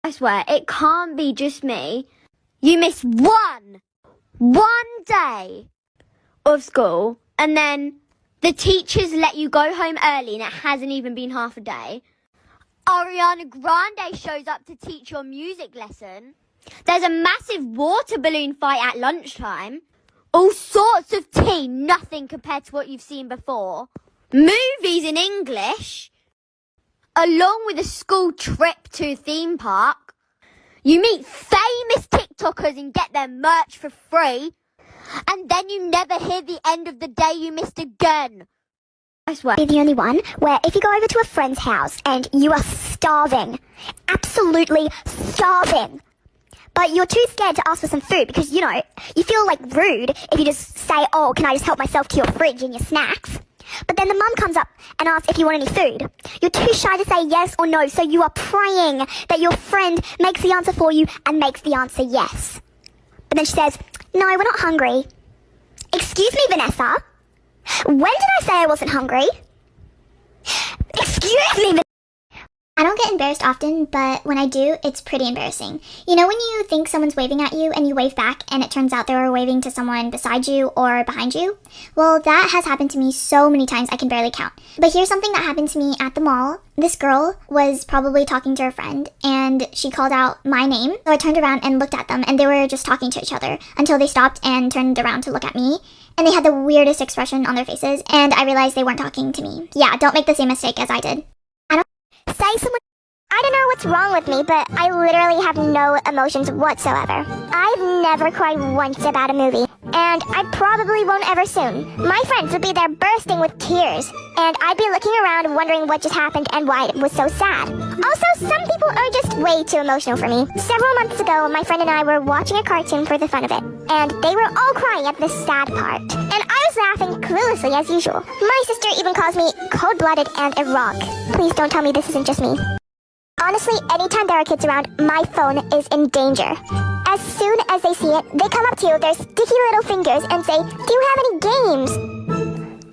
I swear, it can't be just me. You miss one day of school, and then the teachers let you go home early and it hasn't even been half a day. Ariana Grande shows up to teach your music lesson. There's a massive water balloon fight at lunchtime. All sorts of tea, nothing compared to what you've seen before. Movies in English, along with a school trip to a theme park. You meet famous TikTokers and get their merch for free. And then you never hear the end of the day you missed again. I swear. Be the only one where if you go over to a friend's house and you are starving, absolutely starving, but you're too scared to ask for some food because, you know, you feel like rude if you just say, oh, can I just help myself to your fridge and your snacks? But then the mum comes up and asks if you want any food. You're too shy to say yes or no, so you are praying that your friend makes the answer for you and makes the answer yes. But then she says, no, we're not hungry. Excuse me, Vanessa. When did I say I wasn't hungry? Excuse me, Vanessa. I don't get embarrassed often, but when I do, it's pretty embarrassing. You know when you think someone's waving at you and you wave back and it turns out they were waving to someone beside you or behind you? Well, that has happened to me so many times I can barely count. But here's something that happened to me at the mall. This girl was probably talking to her friend and she called out my name. So I turned around and looked at them and they were just talking to each other until they stopped and turned around to look at me. And they had the weirdest expression on their faces and I realized they weren't talking to me. Yeah, don't make the same mistake as I did. Say someone. I don't know what's wrong with me, but I literally have no emotions whatsoever. I've never cried once about a movie, and I probably won't ever soon. My friends would be there bursting with tears, and I'd be looking around wondering what just happened and why it was so sad. Also, some people are just way too emotional for me. Several months ago, my friend and I were watching a cartoon for the fun of it, and they were all crying at the sad part. And I was laughing cluelessly as usual. My sister even calls me cold-blooded and a rock. Please don't tell me this isn't just me. Honestly, anytime there are kids around, my phone is in danger. As soon as they see it, they come up to you with their sticky little fingers and say, do you have any games?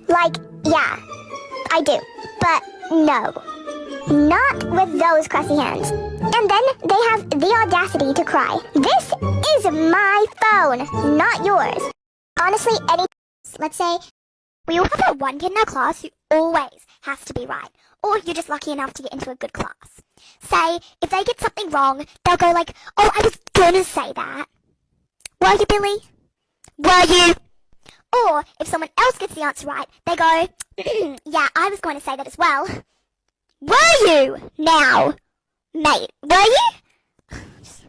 Like, yeah, I do. But no, not with those crusty hands. And then they have the audacity to cry, this is my phone, not yours. Honestly, let's say, we all have that one kid in our class who always has to be right. Or you're just lucky enough to get into a good class. Say, if they get something wrong, they'll go like, oh, I was gonna say that. Were you, Billy? Were you? Or, if someone else gets the answer right, they go, yeah, I was going to say that as well. Were you? Now, mate, were you?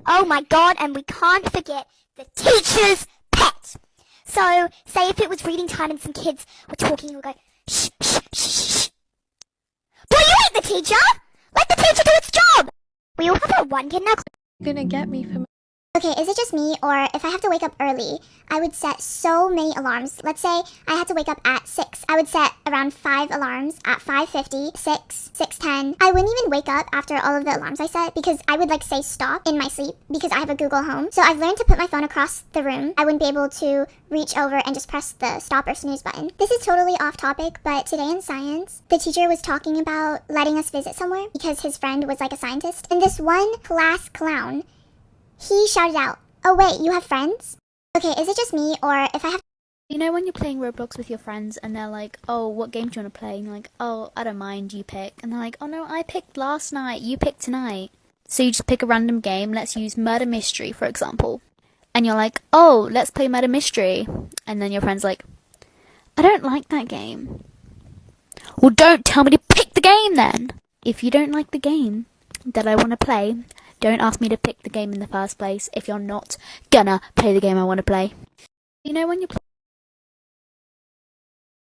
Oh my god, and we can't forget the teacher's pet. So, say if it was reading time and some kids were talking, you would go, shh, shh, shh, shh. Boy, you ain't the teacher! Let the teacher do its job! We all have that one kid in our class. Gonna get me for. Okay, is it just me, or if I have to wake up early, I would set so many alarms. Let's say I had to wake up at 6. I would set around 5 alarms at 5:50, 6, 6:10. I wouldn't even wake up after all of the alarms I set because I would like say stop in my sleep because I have a Google Home. So I've learned to put my phone across the room. I wouldn't be able to reach over and just press the stop or snooze button. This is totally off topic, but today in science, the teacher was talking about letting us visit somewhere because his friend was like a scientist. And this one class clown, he shouted out, oh wait, you have friends? Okay, is it just me, or if I have... You know when you're playing Roblox with your friends and they're like, oh, what game do you want to play? And you're like, oh, I don't mind, you pick. And they're like, oh no, I picked last night, you picked tonight. So you just pick a random game, let's use Murder Mystery, for example. And you're like, oh, let's play Murder Mystery. And then your friend's like, I don't like that game. Well, don't tell me to pick the game then. If you don't like the game that I want to play, don't ask me to pick the game in the first place if you're not gonna play the game I want to play. You know when you're